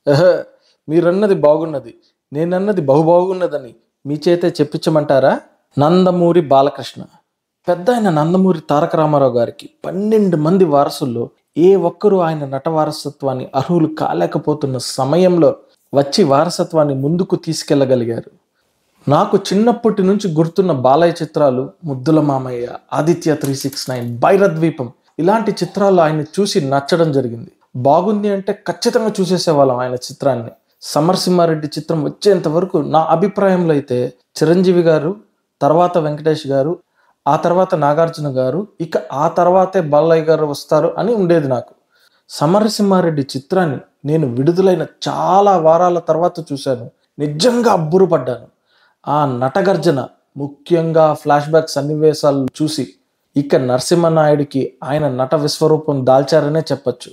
ఆహా! మీరన్నది బాగున్నది. నేనన్నది బాగున్నదని మీ చేతే చెప్పించమంటారా? నందమూరి బాలకృష్ణ. పెద్దాయన నందమూరి తారక రామారావు గారికి 12 మంది వారసుల్లో ఏ ఒక్కరు ఆయన నట వారసత్వాన్ని అర్హులు కాలేకపోతున్న సమయంలో వచ్చి వారసత్వాన్ని ముందుకు తీసుకెళ్లగలిగారు. నాకు చిన్నప్పటి నుంచి గుర్తున్న బాలయ్య చిత్రాలు 'ముద్దుల మామయ్య', 'ఆదిత్య 369', 'భైరద్వీపం' ఇలాంటి చిత్రాలు ఆయన్ని చూసి నచ్చడం జరిగింది. బాగుంది అంటే ఖచ్చితంగా చూసేసేవాళ్ళం ఆయన చిత్రాన్ని. 'సమరసింహారెడ్డి' చిత్రం వచ్చేంత వరకు నా అభిప్రాయంలో అయితే చిరంజీవి గారు, తర్వాత వెంకటేష్ గారు, ఆ తర్వాత నాగార్జున గారు, ఇక ఆ తర్వాతే బాలయ్య గారు వస్తారు అని ఉండేది నాకు. 'సమరసింహారెడ్డి' చిత్రాన్ని నేను విడుదలైన చాలా వారాల తర్వాత చూశాను. నిజంగా అబ్బురపడ్డాను. ఆ నటగర్జన, ముఖ్యంగా ఫ్లాష్ బ్యాక్ సన్నివేశాలు చూసి ఇక నరసింహనాయుడికి ఆయన నట విశ్వరూపం దాల్చారనే చెప్పొచ్చు.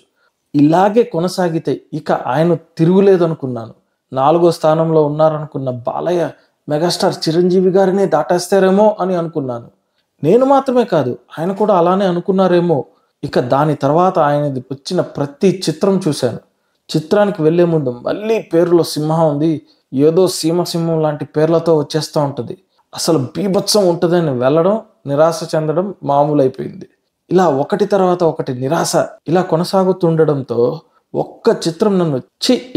ఇలాగే కొనసాగితే ఇక ఆయన తిరుగులేదనుకున్నాను. 4వ స్థానంలో ఉన్నారనుకున్న బాలయ్య మెగాస్టార్ చిరంజీవి గారినే దాటేస్తారేమో అని అనుకున్నాను. నేను మాత్రమే కాదు, ఆయన కూడా అలానే అనుకున్నారేమో. ఇక దాని తర్వాత ఆయనది వచ్చిన ప్రతి చిత్రం చూశాను. చిత్రానికి వెళ్లే ముందు మళ్ళీ పేరులో సింహం ఉంది, ఏదో సీమసింహం లాంటి పేర్లతో వచ్చేస్తూ ఉంటుంది, అసలు బీభత్సం ఉంటుందని వెళ్ళడం, నిరాశ చెందడం మామూలైపోయింది. ఇలా ఒకటి తర్వాత ఒకటి నిరాశ ఇలా కొనసాగుతుండడంతో ఒక్క చిత్రం నన్ను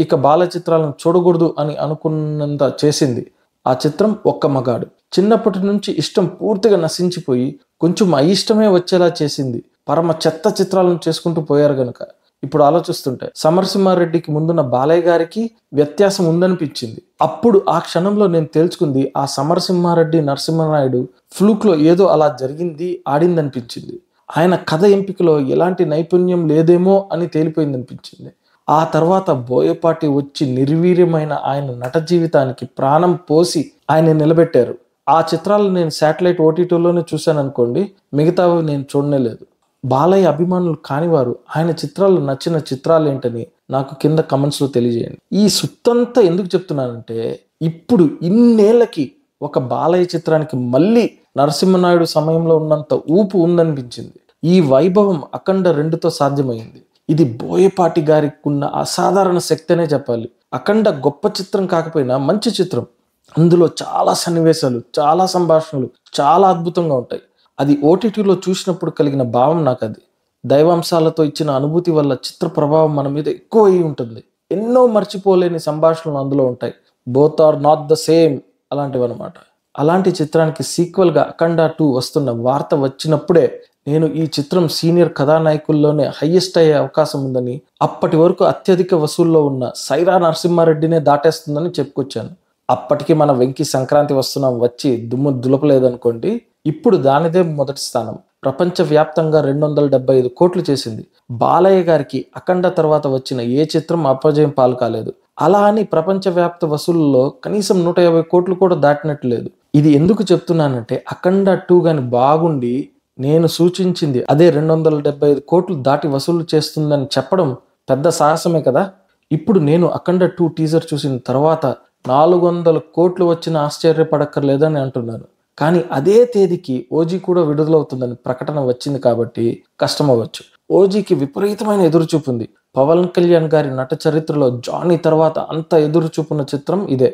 ఇక బాల చిత్రాలను చూడకూడదు అని అనుకున్నంత చేసింది. ఆ చిత్రం 'ఒక్క మగాడు'. చిన్నప్పటి నుంచి ఇష్టం పూర్తిగా నశించిపోయి కొంచెం అయిష్టమే వచ్చేలా చేసింది. పరమ చెత్త చిత్రాలను చేసుకుంటూ పోయారు గనుక ఇప్పుడు ఆలోచిస్తుంటే సమరసింహారెడ్డికి ముందున్న బాలయ్య గారికి వ్యత్యాసం ఉందనిపించింది. అప్పుడు ఆ క్షణంలో నేను తేల్చుకుంది, ఆ సమరసింహారెడ్డి నరసింహనాయుడు ఫ్లూక్లో ఏదో అలా జరిగింది, ఆడిందనిపించింది. ఆయన కథ ఎంపికలో ఎలాంటి నైపుణ్యం లేదేమో అని తేలిపోయిందనిపించింది. ఆ తర్వాత బోయపాటి వచ్చి నిర్వీర్యమైన ఆయన నట జీవితానికి ప్రాణం పోసి ఆయన నిలబెట్టారు. ఆ చిత్రాలు నేను శాటిలైట్ ఓటీటీలోనే చూశాను అనుకోండి, మిగతావి నేను చూడలేదు. బాలయ్య అభిమానులు కానివారు ఆయన చిత్రాలు నచ్చిన చిత్రాలు ఏంటని నాకు కింద కమెంట్స్లో తెలియజేయండి. ఈ సుత్తంతా ఎందుకు చెప్తున్నానంటే, ఇప్పుడు ఇన్నేళ్లకి ఒక బాలయ్య చిత్రానికి మళ్ళీ నరసింహనాయుడు సమయంలో ఉన్నంత ఊపు ఉందనిపించింది. ఈ వైభవం అఖండ 2తో సాధ్యమైంది. ఇది బోయపాటి గారికి ఉన్న అసాధారణ శక్తి అనే చెప్పాలి. అఖండ గొప్ప చిత్రం కాకపోయినా మంచి చిత్రం. అందులో చాలా సన్నివేశాలు, చాలా సంభాషణలు చాలా అద్భుతంగా ఉంటాయి. అది ఓటీటీలో చూసినప్పుడు కలిగిన భావం నాకు అది. దైవాంశాలతో ఇచ్చిన అనుభూతి వల్ల చిత్ర ప్రభావం మన మీద ఎక్కువ అయి ఉంటుంది. ఎన్నో మర్చిపోలేని సంభాషణలు అందులో ఉంటాయి. Both are not the same అలాంటివి అనమాట. అలాంటి చిత్రానికి సీక్వెల్గా అఖండ 2 వస్తున్న వార్త వచ్చినప్పుడే నేను ఈ చిత్రం సీనియర్ కథానాయకుల్లోనే హైయెస్ట్ అయ్యే అవకాశం ఉందని, అప్పటి వరకు అత్యధిక వసూల్లో ఉన్న సైరా నరసింహారెడ్డినే దాటేస్తుందని చెప్పుకొచ్చాను. అప్పటికి మన వెంకీ సంక్రాంతి వస్తున్నాం వచ్చి దుమ్ము దులపలేదనుకోండి, ఇప్పుడు దానిదే మొదటి స్థానం. ప్రపంచవ్యాప్తంగా 275 కోట్లు చేసింది. బాలయ్య గారికి అఖండ తర్వాత వచ్చిన ఏ చిత్రం అపజయం పాలు కాలేదు. అలా అని ప్రపంచవ్యాప్త వసూళ్లలో కనీసం 150 కోట్లు కూడా దాటినట్టు లేదు. ఇది ఎందుకు చెప్తున్నానంటే, అఖండ 2 గాని బాగుండి నేను సూచించింది అదే 275 కోట్లు దాటి వసూలు చేస్తుందని చెప్పడం పెద్ద సాహసమే కదా. ఇప్పుడు నేను అఖండ 2 టీజర్ చూసిన తర్వాత 400 కోట్లు వచ్చిన ఆశ్చర్యపడక్కర్లేదని అంటున్నాను. కానీ అదే తేదీకి ఓజీ కూడా విడుదలవుతుందని ప్రకటన వచ్చింది కాబట్టి కష్టమవ్వచ్చు. ఓజీకి విపరీతమైన ఎదురుచూపు ఉంది. పవన్ కళ్యాణ్ గారి నట చరిత్రలో జానీ తర్వాత అంత ఎదురుచూపున్న చిత్రం ఇదే.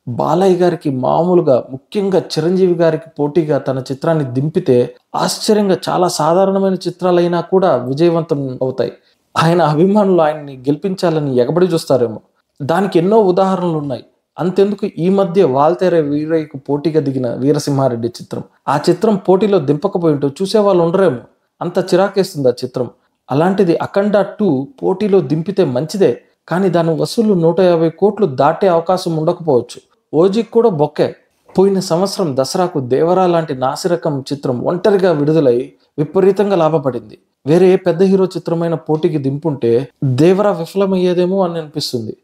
బాలయ్య గారికి మామూలుగా, ముఖ్యంగా చిరంజీవి గారికి పోటీగా తన చిత్రాన్ని దింపితే ఆశ్చర్యంగా చాలా సాధారణమైన చిత్రాలైనా కూడా విజయవంతం అవుతాయి. ఆయన అభిమానులు ఆయన్ని గెలిపించాలని ఎగబడి చూస్తారేమో. దానికి ఎన్నో ఉదాహరణలు ఉన్నాయి. అంతెందుకు, ఈ మధ్య వాల్తేరే వీరయ్యకు పోటీగా దిగిన వీరసింహారెడ్డి చిత్రం, ఆ చిత్రం పోటీలో దింపకపోయింటూ చూసేవాళ్ళు ఉండరేమో. అంత చిరాకేస్తుంది ఆ చిత్రం. అలాంటిది అఖండ 2 పోటీలో దింపితే మంచిదే, కానీ దాని వసూళ్లు 150 కోట్లు దాటే అవకాశం ఉండకపోవచ్చు. ఓజీకి కూడా బొక్కే. పోయిన సంవత్సరం దసరాకు దేవరా లాంటి నాసిరకం చిత్రం ఒంటరిగా విడుదలై విపరీతంగా లాభపడింది. వేరే ఏ పెద్ద హీరో చిత్రమైన పోటీకి దింపుంటే దేవరా విఫలమయ్యేదేమో అని అనిపిస్తుంది.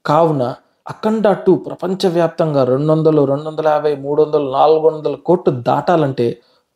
కావున అఖండ 2 ప్రపంచవ్యాప్తంగా 200, 250, 300, 400 కోట్లు దాటాలంటే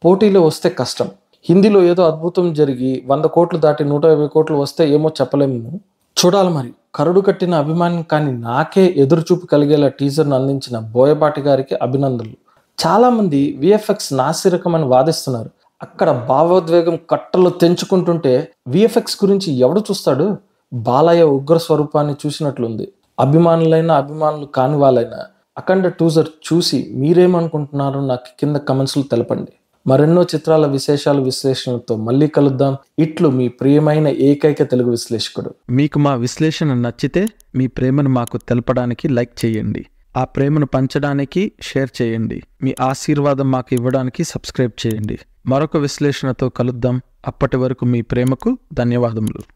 పోటీలో వస్తే కష్టం. హిందీలో ఏదో అద్భుతం జరిగి 100 కోట్లు దాటి 150 కోట్లు వస్తే ఏమో చెప్పలేము. చూడాలి మరి. కరుడు కట్టిన అభిమాని కానీ నాకే ఎదురుచూపు కలిగేలా టీజర్ను అందించిన బోయపాటి గారికి అభినందనలు. చాలామంది విఎఫ్ఎక్స్ నాసిరకమని వాదిస్తున్నారు. అక్కడ భావోద్వేగం కట్టలు తెంచుకుంటుంటే విఎఫ్ఎక్స్ గురించి ఎవడు చూస్తాడు? బాలయ్య ఉగ్ర స్వరూపాన్ని చూసినట్లుంది. అభిమానులైనా అభిమానులు కాని వాళ్ళైనా అఖండ టీజర్ చూసి మీరేమనుకుంటున్నారో నాకు కింద కమెంట్స్లో తెలపండి. మరెన్నో చిత్రాల విశేషాలు విశ్లేషణలతో మళ్ళీ కలుద్దాం. ఇట్లు మీ ప్రియమైన ఏకైక తెలుగు విశ్లేషకుడు. మీకు మా విశ్లేషణ నచ్చితే మీ ప్రేమను మాకు తెలపడానికి లైక్ చేయండి. ఆ ప్రేమను పంచడానికి షేర్ చేయండి. మీ ఆశీర్వాదం మాకు ఇవ్వడానికి సబ్స్క్రైబ్ చేయండి. మరొక విశ్లేషణతో కలుద్దాం. అప్పటి వరకు మీ ప్రేమకు ధన్యవాదములు.